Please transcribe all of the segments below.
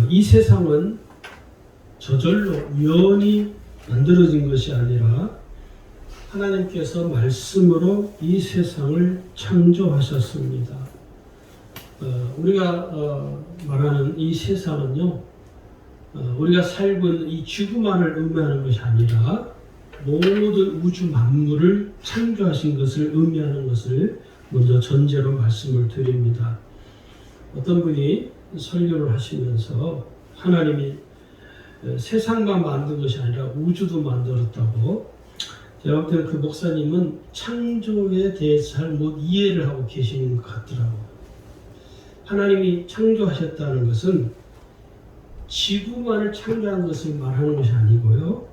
이 세상은 저절로 우연히 만들어진 것이 아니라 하나님께서 말씀으로 이 세상을 창조하셨습니다. 우리가 말하는 이 세상은요, 우리가 살고 있는 이 지구만을 의미하는 것이 아니라 모든 우주 만물을 창조하신 것을 의미하는 것을 먼저 전제로 말씀을 드립니다. 어떤 분이 설교를 하시면서 하나님이 세상만 만든 것이 아니라 우주도 만들었다고, 제가 볼 때는 그 목사님은 창조에 대해서 잘못 이해를 하고 계시는 것 같더라고요. 하나님이 창조하셨다는 것은 지구만을 창조한 것을 말하는 것이 아니고요,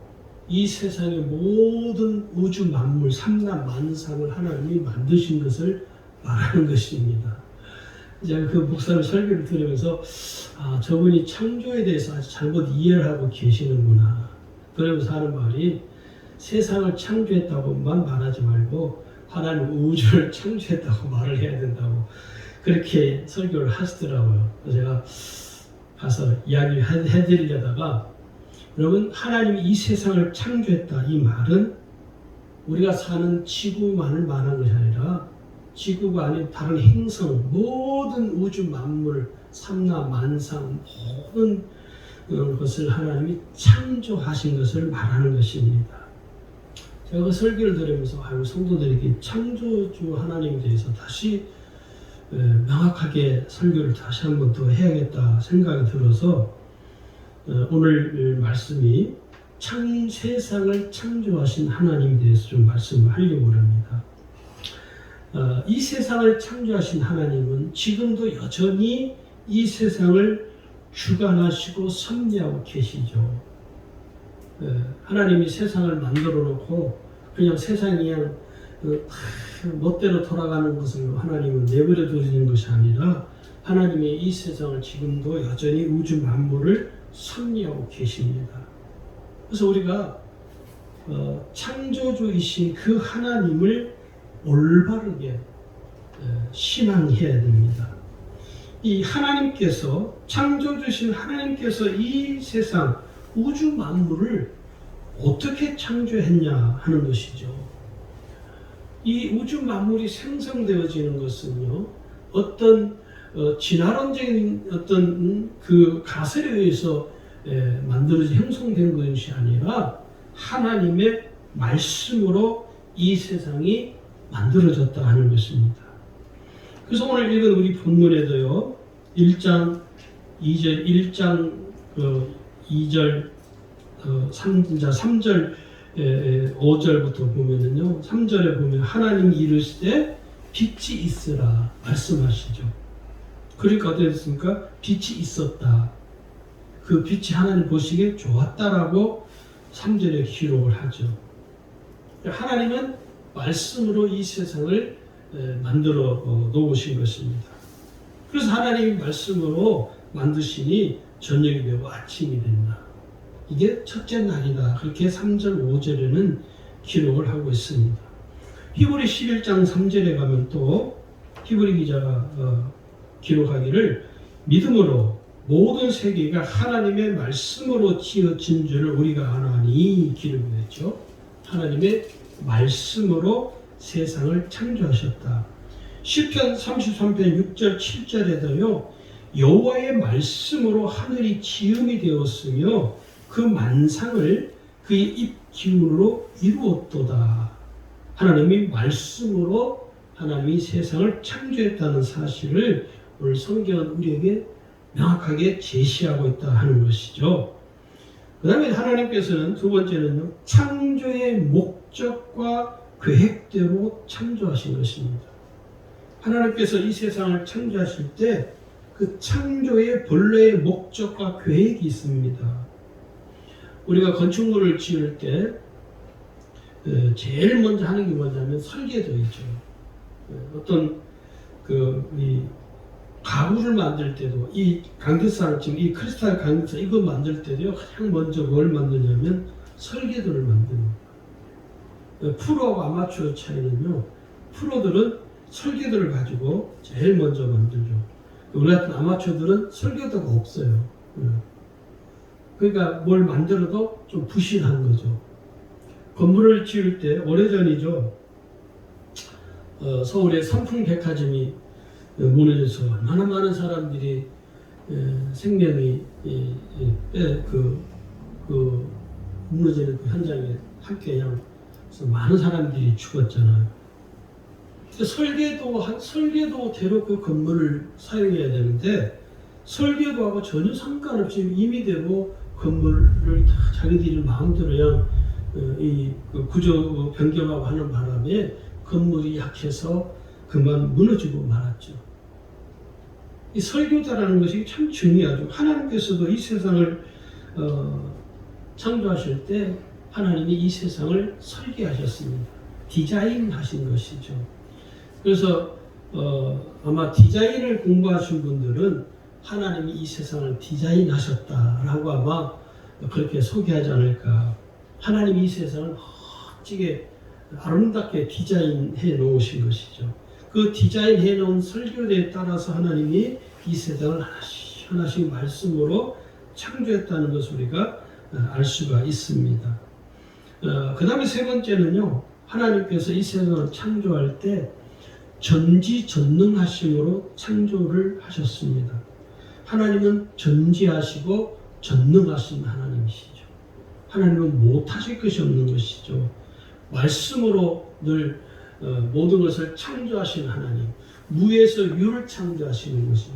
이 세상의 모든 우주 만물, 삼라 만상을 하나님이 만드신 것을 말하는 것입니다. 제가 그 목사님 설교를 들으면서 저분이 창조에 대해서 아주 잘못 이해를 하고 계시는구나. 그러면서 하는 말이, 세상을 창조했다고만 말하지 말고 하나님 우주를 창조했다고 말을 해야 된다고 그렇게 설교를 하시더라고요. 그래서 제가 가서 이야기해드리려다가, 여러분, 하나님이 이 세상을 창조했다, 이 말은 우리가 사는 지구만을 말하는 것이 아니라 지구가 아닌 다른 행성, 모든 우주 만물, 삼라 만상, 모든 것을 하나님이 창조하신 것을 말하는 것입니다. 제가 그 설교를 들으면서 성도들에게 창조주 하나님에 대해서 다시 명확하게 설교를 다시 한번 더 해야겠다 생각이 들어서 오늘 말씀이 세상을 창조하신 하나님에 대해서 좀 말씀을 하려고 합니다. 이 세상을 창조하신 하나님은 지금도 여전히 이 세상을 주관하시고 섭리하고 계시죠. 하나님이 세상을 만들어 놓고 그냥 세상이 그냥 멋대로 돌아가는 것을 하나님은 내버려 두시는 것이 아니라, 하나님이 이 세상을 지금도 여전히 우주 만물을 섭리하고 계십니다. 그래서 우리가 창조주이신 그 하나님을 올바르게 신앙해야 됩니다. 이 하나님께서, 창조주신 하나님께서 이 세상 우주 만물을 어떻게 창조했냐 하는 것이죠. 이 우주 만물이 생성되어지는 것은요, 어떤 진화론적인 어떤 그 가설에 의해서 만들어져 형성된 것이 아니라 하나님의 말씀으로 이 세상이 만들어졌다 하는 것입니다. 그래서 오늘 읽은 우리 본문에도요, 1장 2절 3절 5절부터 보면은요, 3절에 보면 하나님이 이르시되 빛이 있으라 말씀하시죠. 그러니까 어떻게 됐습니까? 빛이 있었다. 그 빛이 하나님 보시기에 좋았다라고 3절에 기록을 하죠. 하나님은 말씀으로 이 세상을 만들어 놓으신 것입니다. 그래서 하나님이 말씀으로 만드시니 저녁이 되고 아침이 된다. 이게 첫째 날이다. 그렇게 3절 5절에는 기록을 하고 있습니다. 히브리 11장 3절에 가면 또 히브리 기자가 기록하기를, 믿음으로 모든 세계가 하나님의 말씀으로 지어진 줄을 우리가 아나니 기록이 됐죠. 하나님의 말씀으로 세상을 창조하셨다. 시편 33편 6절 7절에도요, 여호와의 말씀으로 하늘이 지음이 되었으며 그 만상을 그의 입 기운으로 이루었도다. 하나님이 말씀으로 하나님이 세상을 창조했다는 사실을 오늘 성경은 우리에게 명확하게 제시하고 있다 하는 것이죠. 그 다음에 하나님께서는 두 번째는요, 창조의 목적과 계획대로 창조하신 것입니다. 하나님께서 이 세상을 창조하실 때 그 창조의 본래의 목적과 계획이 있습니다. 우리가 건축물을 지을 때 제일 먼저 하는 게 뭐냐면 설계도이죠. 어떤 이 가구를 만들 때도, 이 강대상, 지금 이 크리스탈 강대상 이거 만들 때도요, 가장 먼저 뭘 만드냐면 설계도를 만듭니다. 프로하고 아마추어 차이는요, 프로들은 설계도를 가지고 제일 먼저 만들죠. 우리 같은 아마추어들은 설계도가 없어요. 그러니까 뭘 만들어도 좀 부실한 거죠. 건물을 지을 때 오래전이죠. 서울의 삼풍백화점이 무너져서 얼마나 많은 사람들이 생명이 무너지는 그 현장에 함께 많은 사람들이 죽었잖아요. 설계도대로 그 건물을 사용해야 되는데 설계도하고 전혀 상관없이 임의대로 건물을 다 자기들이 마음대로 그 구조 변경하고 하는 바람에 건물이 약해서 그만 무너지고 말았죠. 이 설교자라는 것이 참 중요하죠. 하나님께서도 이 세상을 창조하실 때 하나님이 이 세상을 설계하셨습니다. 디자인하신 것이죠. 그래서 아마 디자인을 공부하신 분들은 하나님이 이 세상을 디자인하셨다라고 아마 그렇게 소개하지 않을까. 하나님이 이 세상을 멋지게 아름답게 디자인해 놓으신 것이죠. 그 디자인해 놓은 설교에 따라서 하나님이 이 세상을 하나씩 하나씩 말씀으로 창조했다는 것을 우리가 알 수가 있습니다. 그 다음에 세 번째는요, 하나님께서 이 세상을 창조할 때 전지전능하심으로 창조를 하셨습니다. 하나님은 전지하시고 전능하신 하나님이시죠. 하나님은 못하실 것이 없는 것이죠. 말씀으로 늘 모든 것을 창조하신 하나님, 무에서 유를 창조하시는 것이죠.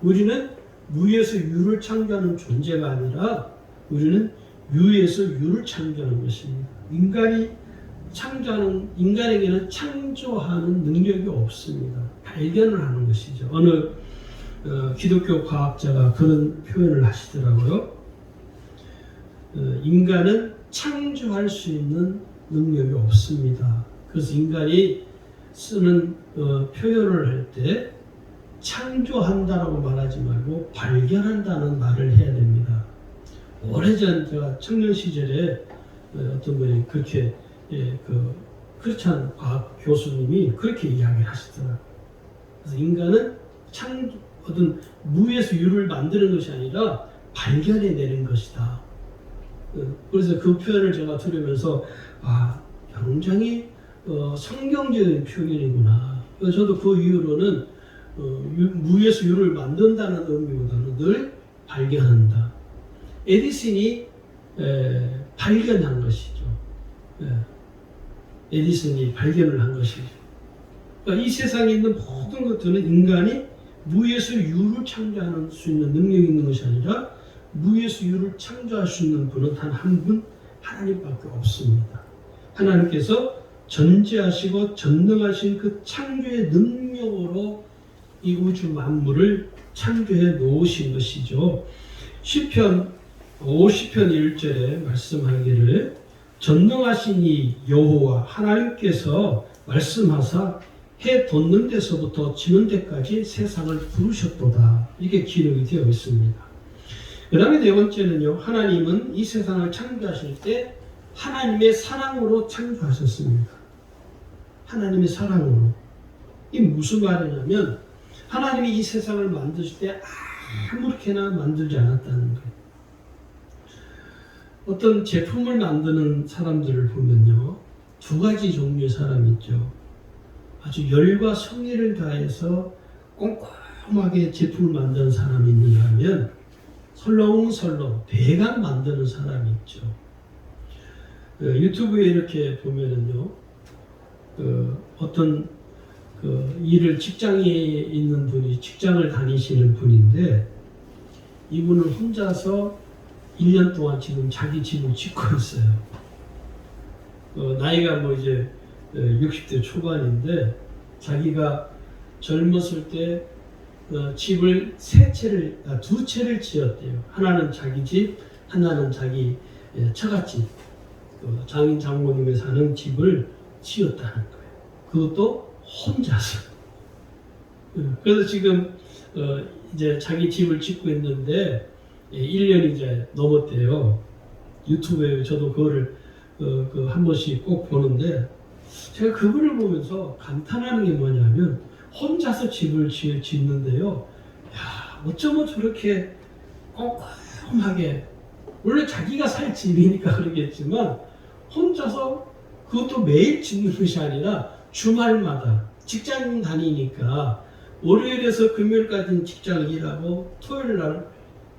우리는 무에서 유를 창조하는 존재가 아니라 우리는 유에서 유를 창조하는 것입니다. 인간에게는 창조하는 능력이 없습니다. 발견을 하는 것이죠. 어느 기독교 과학자가 그런 표현을 하시더라고요. 인간은 창조할 수 있는 능력이 없습니다. 그래서 인간이 쓰는 표현을 할 때 창조한다라고 말하지 말고 발견한다는 말을 해야 됩니다. 오래전 제가 청년 시절에 어떤 분이 그렇게 크리스찬 과학 교수님이 그렇게 이야기를 하시더라고요. 그래서 인간은 어떤 무에서 유를 만드는 것이 아니라 발견해내는 것이다. 그래서 그 표현을 제가 들으면서 굉장히 성경적인 표현이구나. 저도 그 이후로는 무에서 유를 만든다는 의미보다는 늘 발견한다. 에디슨이 발견한 것이죠. 에디슨이 발견을 한 것이죠. 그러니까 이 세상에 있는 모든 것들은 인간이 무에서 유를 창조할 수 있는 능력이 있는 것이 아니라 무에서 유를 창조할 수 있는 분은 단 한 분, 하나님밖에 없습니다. 하나님께서 전지하시고 전능하신 그 창조의 능력으로 이 우주 만물을 창조해 놓으신 것이죠. 시편 50편 1절에 말씀하기를 전능하신 이 여호와 하나님께서 말씀하사 해 돋는 데서부터 지는 데까지 세상을 부르셨도다. 이게 기록이 되어 있습니다. 그 다음에 네 번째는요, 하나님은 이 세상을 창조하실 때 하나님의 사랑으로 창조하셨습니다. 하나님의 사랑으로. 이게 무슨 말이냐면 하나님이 이 세상을 만드실 때 아무렇게나 만들지 않았다는 거예요. 어떤 제품을 만드는 사람들을 보면요, 두 가지 종류의 사람이 있죠. 아주 열과 성의를 다해서 꼼꼼하게 제품을 만드는 사람이 있는가 하면 설렁설렁 대강 만드는 사람이 있죠. 유튜브에 이렇게 보면은요, 어떤 일을 직장에 있는 분이 직장을 다니시는 분인데 이분은 혼자서 1년 동안 지금 자기 집을 짓고 있어요. 나이가 이제 60대 초반인데 자기가 젊었을 때 집을 두 채를 지었대요. 하나는 자기 집, 하나는 자기 처갓집, 장인 장모님이 사는 집을 지었다는 거예요. 그것도 혼자서. 그래서 지금 이제 자기 집을 짓고 있는데 1년이 이제 넘었대요. 유튜브에 저도 그거를 한 번씩 꼭 보는데 제가 그거를 보면서 감탄하는 게 뭐냐면 혼자서 집을 짓는데요. 야, 어쩌면 저렇게 꼼꼼하게, 물론 자기가 살 집이니까 그러겠지만 혼자서, 그것도 매일 짓는 것이 아니라 주말마다, 직장 다니니까 월요일에서 금요일까지는 직장을 일하고 토요일날,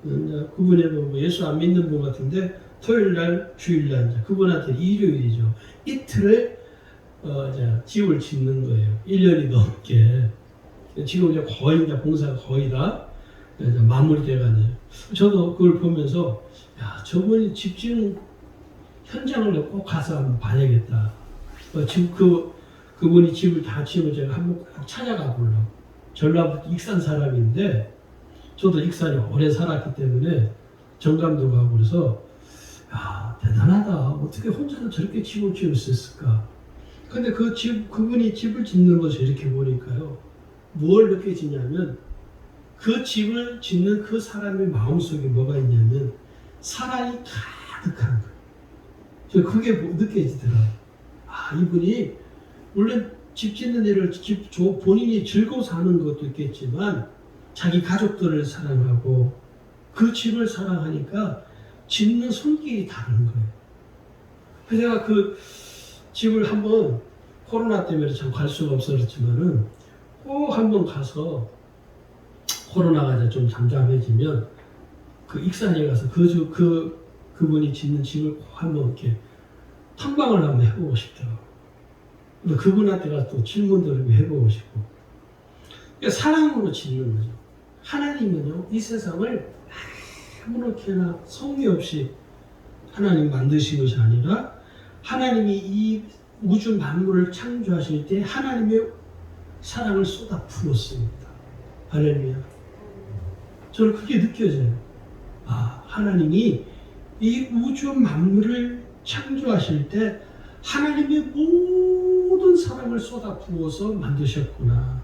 그분이 뭐 예수 안 믿는 분 같은데 토요일날 주일날 그분한테 일요일이죠. 이틀을 이제 집을 짓는 거예요. 1년이 넘게. 지금 이제 거의 이제 봉사가 거의 다 이제 마무리돼가네요. 저도 그걸 보면서 야, 저분이 집 짓는 현장을 꼭 가서 한번 봐야겠다. 지금 그분이 집을 다 지으면 제가 한번 꼭 찾아가 보려고. 전라북도 익산 사람인데 저도 익산에 오래 살았기 때문에 정감도 가고 그래서 야, 대단하다. 어떻게 혼자서 저렇게 집을 지을 수 있을까? 근데 그분이 집을 짓는 것을 이렇게 보니까요. 뭘 느껴지냐면 그 집을 짓는 그 사람의 마음속에 뭐가 있냐면 사랑이 가득한 거예요. 저 그게 느껴지더라고요. 아, 이분이 물론 집 짓는 일을 본인이 즐거워서 하는 것도 있겠지만 자기 가족들을 사랑하고 그 집을 사랑하니까 짓는 손길이 다른 거예요. 그래서 제가 그 집을 한번 코로나 때문에 참 갈 수가 없었지만은 꼭 한번 가서 코로나가 이제 좀 잠잠해지면 그 익산에 가서 그분이 짓는 집을 꼭 한번 이렇게 탐방을 한번 해보고 싶더라고요. 그분한테 가서 또 질문들을 해보고 싶고. 그러니까 사랑으로 짓는 거죠. 하나님은요, 이 세상을 아무렇게나 성의 없이 하나님 만드신 것이 아니라 하나님이 이 우주 만물을 창조하실 때 하나님의 사랑을 쏟아 부었습니다. 할렐루야. 저는 그게 느껴져요. 아, 하나님이 이 우주 만물을 창조하실 때 하나님의 모든 사랑을 쏟아 부어서 만드셨구나.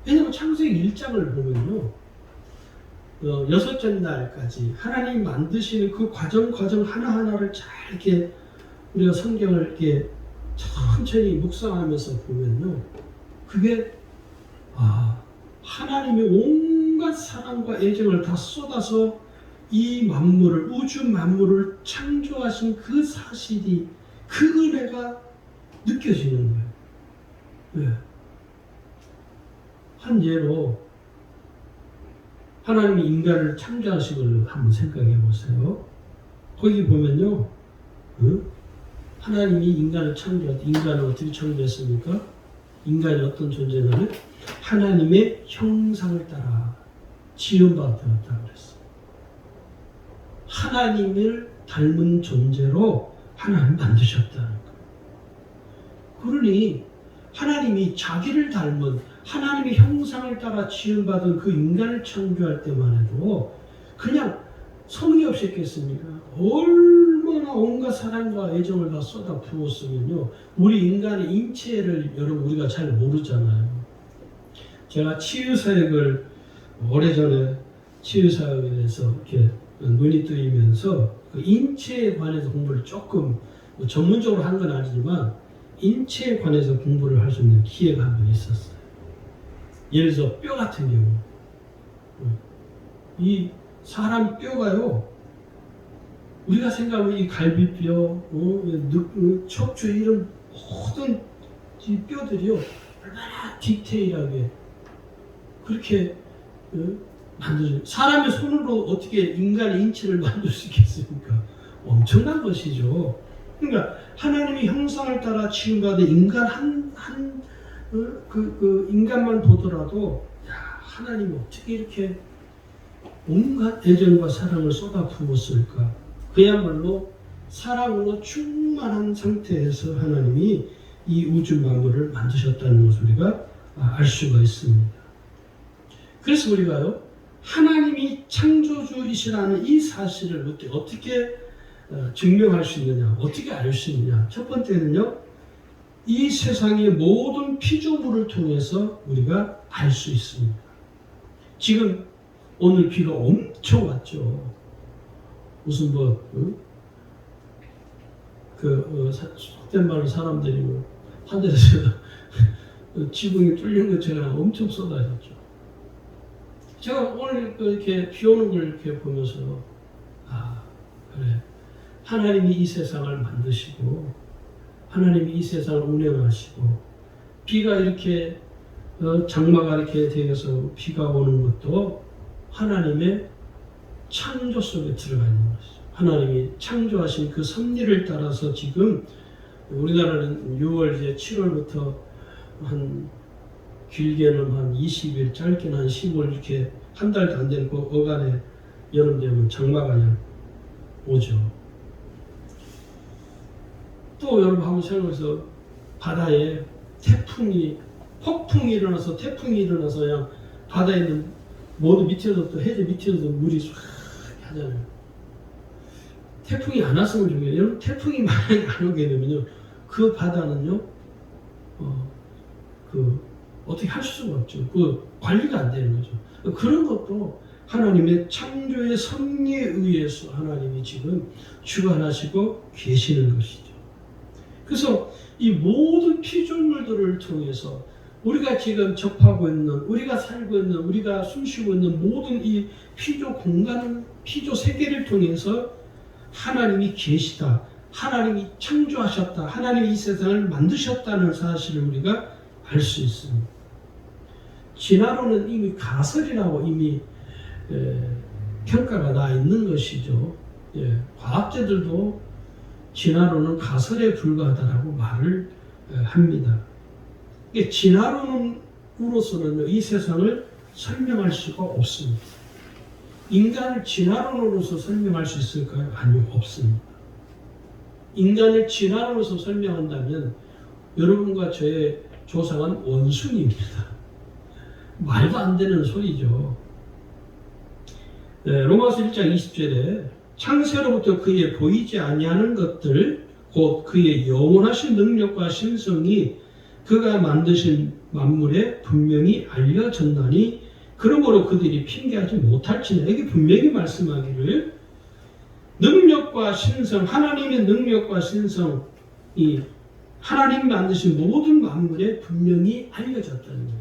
왜냐하면 창세기 1장을 보면요. 여섯째 날까지 하나님 만드시는 그 과정 하나하나를 잘 이렇게 우리가 성경을 이렇게 천천히 묵상하면서 보면요. 그게 하나님의 온갖 사랑과 애정을 다 쏟아서 이 만물을, 우주 만물을 창조하신 그 사실이, 그 은혜가 느껴지는 거예요. 네. 한 예로 하나님이 인간을 창조하신 걸 한번 생각해 보세요. 거기 보면요. 하나님이 인간을 창조할 때 인간을 어떻게 창조했습니까? 인간이 어떤 존재냐면 하나님의 형상을 따라 지음바 되었다고 그랬어요. 하나님을 닮은 존재로 하나님 만드셨다는 거예요. 그러니 하나님이 자기를 닮은 하나님의 형상을 따라 지음받은 그 인간을 창조할 때만 해도 그냥 성의 없이 했겠습니까? 얼마나 온갖 사랑과 애정을 다 쏟아 부었으면요. 우리 인간의 인체를 여러분 우리가 잘 모르잖아요. 제가 치유사역을 오래전에 치유사역에 대해서 이렇게 눈이 뜨이면서 그 인체에 관해서 공부를 조금 전문적으로 한 건 아니지만 인체에 관해서 공부를 할 수 있는 기회가 한 번 있었어요. 예를 들어서 뼈 같은 경우, 이 사람 뼈가요, 우리가 생각하면 이 갈비뼈, 척추 이런 모든 이 뼈들이요 얼마나 디테일하게 그렇게 만들어요. 사람의 손으로 어떻게 인간의 인체를 만들 수 있겠습니까? 엄청난 것이죠. 그러니까 하나님의 형상을 따라 지음받은 인간 그 인간만 보더라도 야, 하나님이 어떻게 이렇게 온갖 애정과 사랑을 쏟아 부었을까? 그야말로 사랑으로 충만한 상태에서 하나님이 이 우주 만물을 만드셨다는 것을 우리가 알 수가 있습니다. 그래서 우리가요, 하나님이 창조주이시라는 이 사실을 어떻게 증명할 수 있느냐, 어떻게 알 수 있느냐. 첫 번째는요, 이 세상의 모든 피조물을 통해서 우리가 알 수 있습니다. 지금 오늘 비가 엄청 왔죠. 무슨 속된 말로 사람들이 하늘에서 지붕이 뚫린 것처럼 엄청 쏟아졌죠. 제가 오늘 이렇게 비 오는 걸 이렇게 보면서 그래, 하나님이 이 세상을 만드시고 하나님이 이 세상을 운행하시고 비가 이렇게 장마가 이렇게 되어서 비가 오는 것도 하나님의 창조 속에 들어가 있는 것이죠. 하나님이 창조하신 그 섭리를 따라서 지금 우리나라는 6월 이제 7월부터 한 길게는 한 20일, 짧게는 한 10월 이렇게 한 달도 안 되는 그 어간에 여름 되면 장마가 그냥 오죠. 또 여러분 한번 생각해서 바다에 폭풍이 일어나서 태풍이 일어나서 그냥 바다에 있는 모두 밑에서부터 해저 밑에서도 물이 쫙 하잖아요. 태풍이 안 왔으면 좋겠네요. 태풍이 만약에 안 오게 되면요, 그 바다는요, 어떻게 할 수가 없죠. 관리가 안 되는 거죠. 그런 것도 하나님의 창조의 섭리에 의해서 하나님이 지금 주관하시고 계시는 것이죠. 그래서 이 모든 피조물들을 통해서 우리가 지금 접하고 있는, 우리가 살고 있는, 우리가 숨쉬고 있는 모든 이 피조 공간, 피조 세계를 통해서 하나님이 계시다, 하나님이 창조하셨다, 하나님이 이 세상을 만드셨다는 사실을 우리가 알 수 있습니다. 진화론은 이미 가설이라고 이미 평가가 나 있는 것이죠. 과학자들도 진화론은 가설에 불과하다라고 말을 합니다. 진화론으로서는 이 세상을 설명할 수가 없습니다. 인간을 진화론으로서 설명할 수 있을까요? 아니요, 없습니다. 인간을 진화론으로서 설명한다면 여러분과 저의 조상은 원숭이입니다. 말도 안 되는 소리죠. 로마서 1장 20절에 창세로부터 그의 보이지 아니하는 것들 곧 그의 영원하신 능력과 신성이 그가 만드신 만물에 분명히 알려졌나니 그러므로 그들이 핑계하지 못할지니. 이게 분명히 말씀하기를 능력과 신성, 하나님의 능력과 신성이 하나님이 만드신 모든 만물에 분명히 알려졌다는 거예요.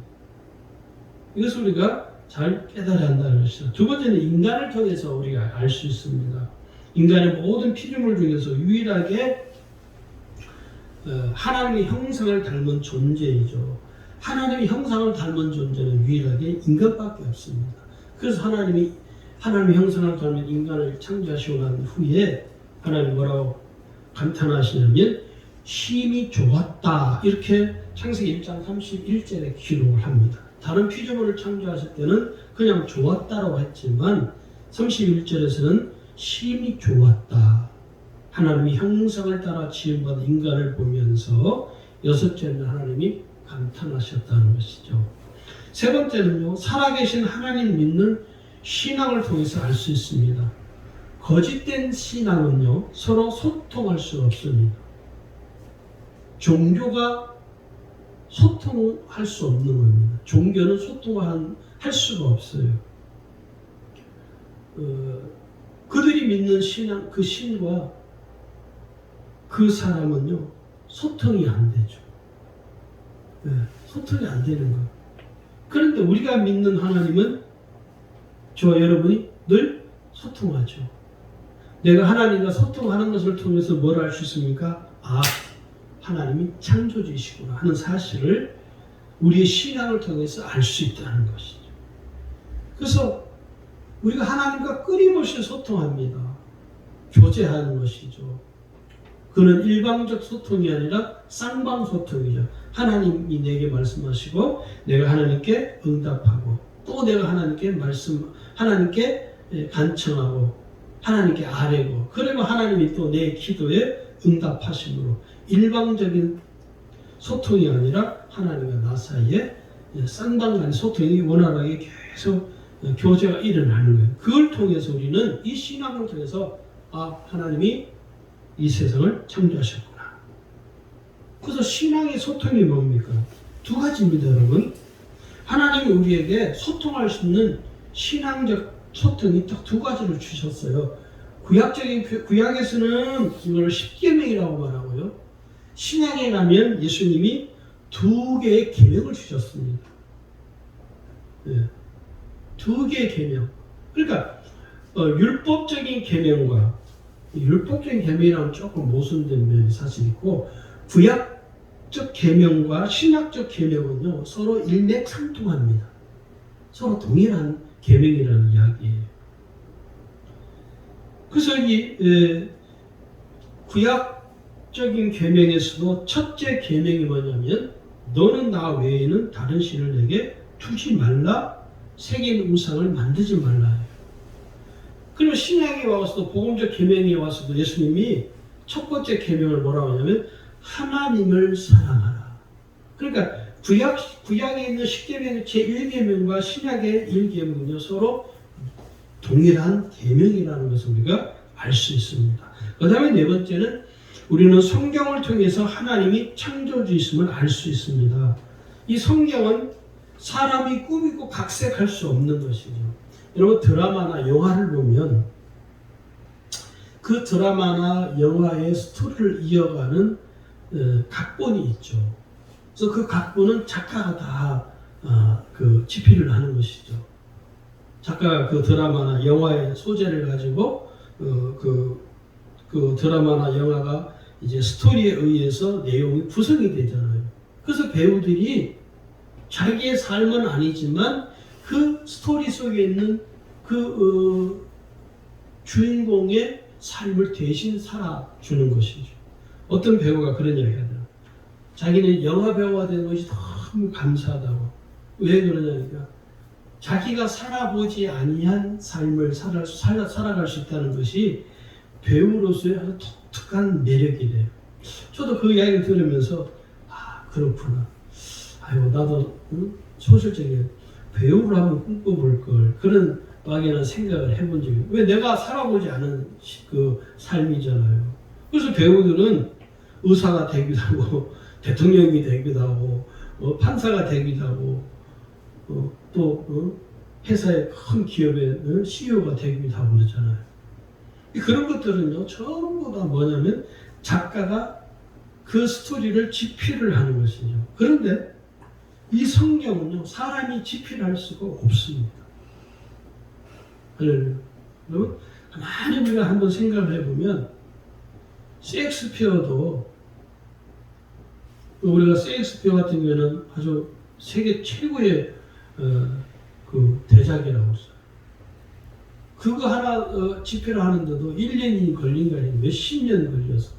이것을 우리가 잘 깨달아야 한다는 것이죠. 두 번째는 인간을 통해서 우리가 알 수 있습니다. 인간의 모든 피조물 중에서 유일하게 하나님의 형상을 닮은 존재이죠. 하나님의 형상을 닮은 존재는 유일하게 인간밖에 없습니다. 그래서 하나님의 형상을 닮은 인간을 창조하시고 난 후에 하나님 뭐라고 감탄하시냐면 힘이 좋았다, 이렇게 창세기 1장 31절에 기록을 합니다. 다른 피조물을 창조하실 때는 그냥 좋았다라고 했지만 31절에서는 힘이 좋았다. 하나님이 형상을 따라 지음받은 인간을 보면서 여섯째는 하나님이 감탄하셨다는 것이죠. 세 번째는요, 살아계신 하나님 믿는 신앙을 통해서 알 수 있습니다. 거짓된 신앙은요, 서로 소통할 수 없습니다. 종교가 소통할 수 없는 겁니다. 종교는 소통을 할 수가 없어요. 그들이 믿는 신앙, 그 신과 그 사람은요, 소통이 안 되죠. 소통이 안 되는 거예요. 그런데 우리가 믿는 하나님은 저와 여러분이 늘 소통하죠. 내가 하나님과 소통하는 것을 통해서 뭘 알 수 있습니까? 하나님이 창조주이시구나 하는 사실을 우리의 신앙을 통해서 알 수 있다는 것이죠. 그래서 우리가 하나님과 끊임없이 소통합니다. 교제하는 것이죠. 그는 일방적 소통이 아니라 쌍방 소통이죠. 하나님이 내게 말씀하시고 내가 하나님께 응답하고 또 내가 하나님께 간청하고 하나님께 아뢰고 그러면 하나님이 또 내 기도에 응답하심으로 일방적인 소통이 아니라 하나님과 나 사이에 쌍방 간 소통이 원활하게 계속 교제가 일어나는 거예요. 그걸 통해서 우리는 이 신앙을 통해서 하나님이 이 세상을 창조하셨구나. 그래서 신앙의 소통이 뭡니까? 두 가지입니다, 여러분. 하나님이 우리에게 소통할 수 있는 신앙적 소통이 딱 두 가지를 주셨어요. 구약에서는 이걸 십계명이라고 말하고요. 신약에 가면 예수님이 두 개의 계명을 주셨습니다. 두 개의 계명. 그러니까 율법적인 계명과 율법적인 계명이랑 조금 모순된 면이 사실 있고 구약적 계명과 신약적 계명은요 서로 일맥상통합니다. 서로 동일한 계명이라는 이야기예요. 그래서 이 구약적인 계명에서도 첫째 계명이 뭐냐면 너는 나 외에는 다른 신을 내게 두지 말라, 새긴 우상을 만들지 말라. 그리고 신약에 와서도 복음적 계명에 와서도 예수님이 첫 번째 계명을 뭐라고 하냐면 하나님을 사랑하라. 그러니까 구약에 있는 십계명 제1계명과 신약의 1계명은요 서로 동일한 계명이라는 것을 우리가 알 수 있습니다. 그 다음에 네 번째는 우리는 성경을 통해서 하나님이 창조주이심을 알 수 있습니다. 이 성경은 사람이 꾸미고 각색할 수 없는 것이죠. 여러분 드라마나 영화를 보면 그 드라마나 영화의 스토리를 이어가는 각본이 있죠. 그래서 그 각본은 작가가 다 집필을 하는 것이죠. 작가가 그 드라마나 영화의 소재를 가지고 그 드라마나 영화가 이제 스토리에 의해서 내용이 구성이 되잖아요. 그래서 배우들이 자기의 삶은 아니지만 그 스토리 속에 있는 그 주인공의 삶을 대신 살아주는 것이죠. 어떤 배우가 그런 이야기 하더라고요. 자기는 영화 배우가 된 것이 너무 감사하다고. 왜 그러냐니까 자기가 살아보지 아니한 삶을 살아갈 수 있다는 것이 배우로서의 아주 독특한 매력이래요. 저도 그 이야기를 들으면서 그렇구나. 아이고 나도 소설적인 배우를 한번 꿈꿔볼 걸 그런 막연한 생각을 해본 적이 왜 내가 살아보지 않은 그 삶이잖아요. 그래서 배우들은 의사가 되기도 하고 대통령이 되기도 하고 판사가 되기도 하고 또 회사의 큰 기업의 CEO가 되기도 하고 그러잖아요. 그런 것들은요 전부 다 뭐냐면 작가가 그 스토리를 집필을 하는 것이죠. 그런데 이 성경은요 사람이 집필할 수가 없습니다. 여러분 가만히 우리가 한번 생각을 해보면 셰익스피어도 우리가 셰익스피어 같은 경우는 아주 세계 최고의 그 대작이라고 했어요. 그거 하나 집필을 하는데도 1년이 걸린 게 아니고 몇십 년 걸려서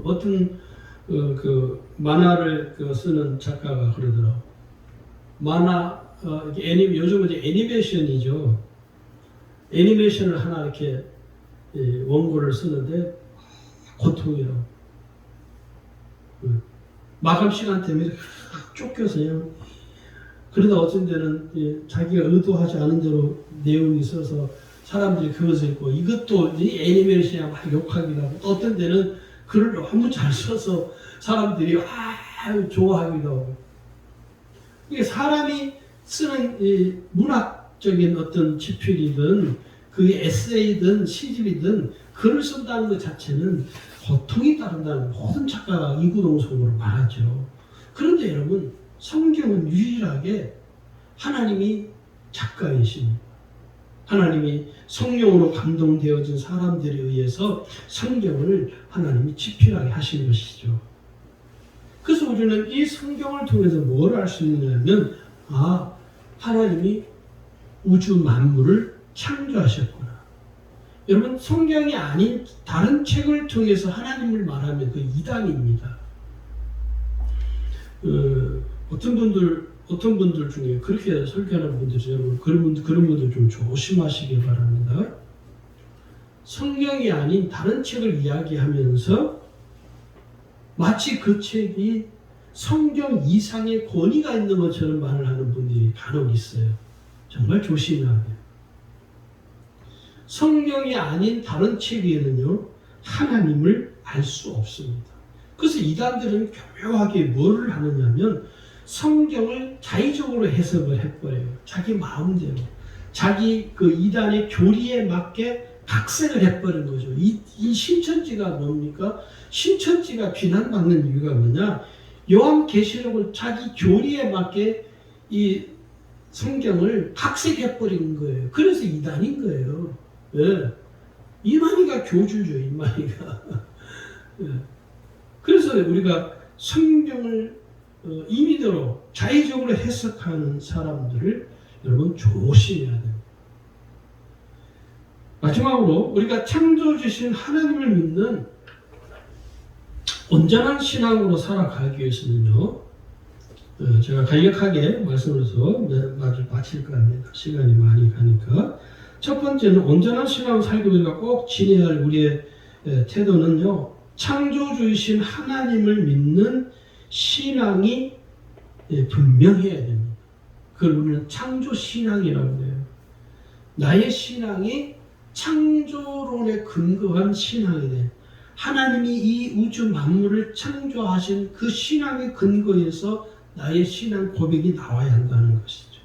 어떤 그 만화를 쓰는 작가가 그러더라고. 만화 요즘은 이제 애니메이션이죠. 애니메이션을 하나 이렇게 원고를 쓰는데 고통이라고. 마감 시간 때문에 쫓겨서 그냥 그러다 어쩐 데는 자기가 의도하지 않은 대로 내용이 있어서 사람들이 그것을 읽고 이것도 애니메이션이야 막 욕하기도 하고 어떤 데는 글을 너무 잘 써서 사람들이 좋아하기도 하고 이게 사람이 쓰는 이 문학적인 어떤 집필이든 그게 에세이든 시집이든 글을 쓴다는 것 자체는 고통이 따른다는 모든 작가가 이구동성으로 말하죠. 그런데 여러분 성경은 유일하게 하나님이 작가이십니다. 하나님이 성령으로 감동되어진 사람들에 의해서 성경을 하나님이 집필하게 하신 것이죠. 그래서 우리는 이 성경을 통해서 뭘 알 수 있느냐면 하나님이 우주 만물을 창조하셨구나. 여러분 성경이 아닌 다른 책을 통해서 하나님을 말하면 그 이단입니다. 어떤 분들 중에 그렇게 설교하는 분들이 여러분 그런 분들 좀 조심하시기 바랍니다. 성경이 아닌 다른 책을 이야기하면서 마치 그 책이 성경 이상의 권위가 있는 것처럼 말을 하는 분들이 간혹 있어요. 정말 조심해야 돼요. 성경이 아닌 다른 책에는요 하나님을 알 수 없습니다. 그래서 이단들은 교묘하게 뭐를 하느냐면 성경을 자의적으로 해석을 해버려요. 자기 마음대로. 자기 그 이단의 교리에 맞게 각색을 해버린 거죠. 이 신천지가 뭡니까? 신천지가 비난받는 이유가 뭐냐? 요한계시록을 자기 교리에 맞게 성경을 각색해버린 거예요. 그래서 이단인 거예요. 예. 이만희가 교주죠, 이만희가. 예. 그래서 우리가 성경을 임의대로 자의적으로 해석하는 사람들을 여러분 조심해야 됩니다. 마지막으로 우리가 창조주신 하나님을 믿는 온전한 신앙으로 살아가기 위해서는요, 제가 간략하게 말씀해서 마칠까 합니다. 시간이 많이 가니까. 첫 번째는 온전한 신앙을 살기 위해 우리가 꼭 지내야 할 우리의 태도는요, 창조주이신 하나님을 믿는 신앙이 분명해야 됩니다. 그걸 우리는 창조신앙이라고 해요. 나의 신앙이 창조론에 근거한 신앙이 돼. 하나님이 이 우주 만물을 창조하신 그 신앙의 근거에서 나의 신앙 고백이 나와야 한다는 것이죠.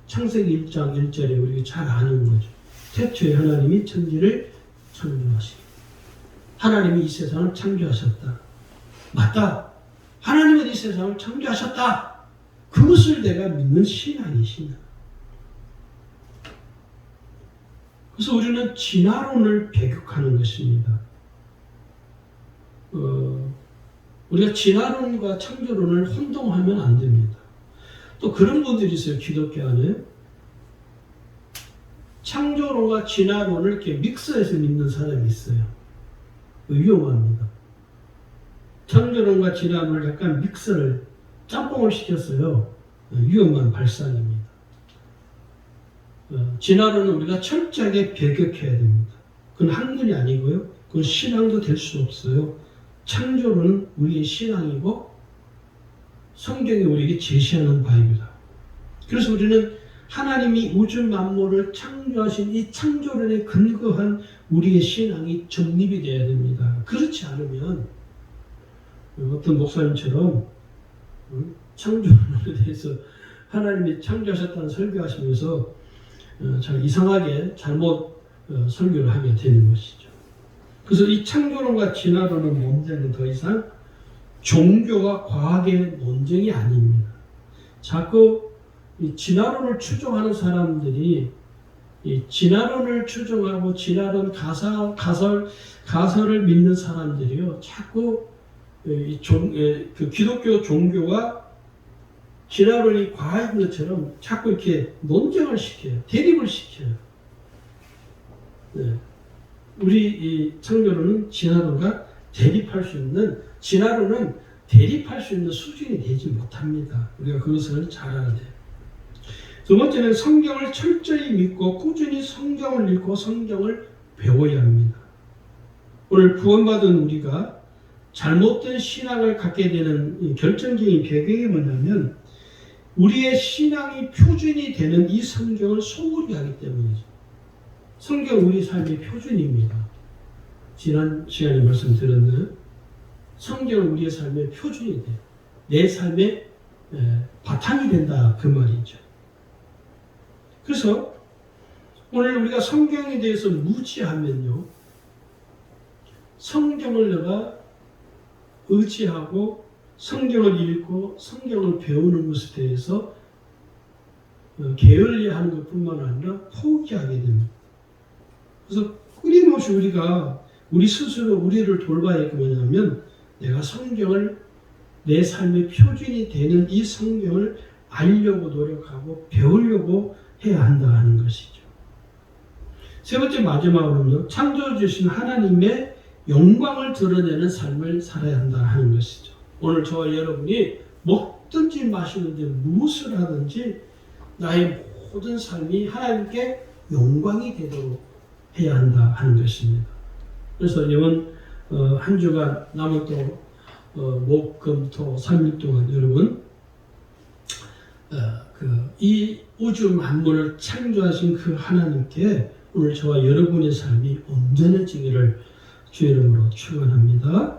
창세기 1장 1절에 우리가 잘 아는 거죠. 태초에 하나님이 천지를 창조하시고 하나님이 이 세상을 창조하셨다. 맞다. 하나님은 이 세상을 창조하셨다. 그것을 내가 믿는 신앙이 신앙. 그래서 우리는 진화론을 배격하는 것입니다. 우리가 진화론과 창조론을 혼동하면 안 됩니다. 또 그런 분들이 있어요. 기독교 안에 창조론과 진화론을 이렇게 믹스해서 믿는 사람이 있어요. 위험합니다. 창조론과 진화론을 약간 믹스를 짬뽕을 시켰어요. 위험한 발상입니다. 진화론은 우리가 철저하게 배격해야 됩니다. 그건 학문이 아니고요. 그건 신앙도 될 수 없어요. 창조론은 우리의 신앙이고 성경이 우리에게 제시하는 바입니다. 그래서 우리는 하나님이 우주 만물을 창조하신 이 창조론에 근거한 우리의 신앙이 정립이 되어야 됩니다. 그렇지 않으면 어떤 목사님처럼 창조론에 대해서 하나님이 창조하셨다는 설교하시면서 잘 이상하게 잘못 설교를 하게 되는 것이죠. 그래서 이 창조론과 진화론은 논쟁은 더 이상 종교와 과학의 논쟁이 아닙니다. 자꾸 이 진화론을 추종하는 사람들이 이 진화론을 추종하고 진화론 가설을 믿는 사람들이요, 자꾸 그 기독교 종교와 진화론이 과학인 것처럼 자꾸 이렇게 논쟁을 시켜요. 대립을 시켜요. 네. 우리 이 창조론은 진화론과 대립할 수 있는, 진화론은 대립할 수 있는 수준이 되지 못합니다. 우리가 그것을 잘 알아야 돼요. 두 번째는 성경을 철저히 믿고 꾸준히 성경을 읽고 성경을 배워야 합니다. 오늘 구원받은 우리가 잘못된 신앙을 갖게 되는 결정적인 배경이 뭐냐면 우리의 신앙이 표준이 되는 이 성경을 소홀히 하기 때문이죠. 성경은 우리 삶의 표준입니다. 지난 시간에 말씀드렸나요? 성경은 우리의 삶의 표준이 돼요. 내 삶의 바탕이 된다, 그 말이죠. 그래서 오늘 우리가 성경에 대해서 무지하면요, 성경을 내가 의지하고 성경을 읽고 성경을 배우는 것에 대해서 게을리하는 것뿐만 아니라 포기하게 됩니다. 그래서 끊임없이 우리가 우리 스스로 우리를 돌봐야 할 게 뭐냐면 내가 성경을 내 삶의 표준이 되는 이 성경을 알려고 노력하고 배우려고 해야 한다 하는 것이죠. 세 번째 마지막으로는 창조주신 하나님의 영광을 드러내는 삶을 살아야 한다 하는 것이죠. 오늘 저와 여러분이 먹든지 마시든지 무엇을 하든지 나의 모든 삶이 하나님께 영광이 되도록 해야 한다 하는 것입니다. 그래서 이번 한 주간 남은 또 목, 금, 토 3일 동안 여러분 이 우주 만물을 창조하신 그 하나님께 오늘 저와 여러분의 삶이 온전해지기를 주의 이름으로 축원합니다.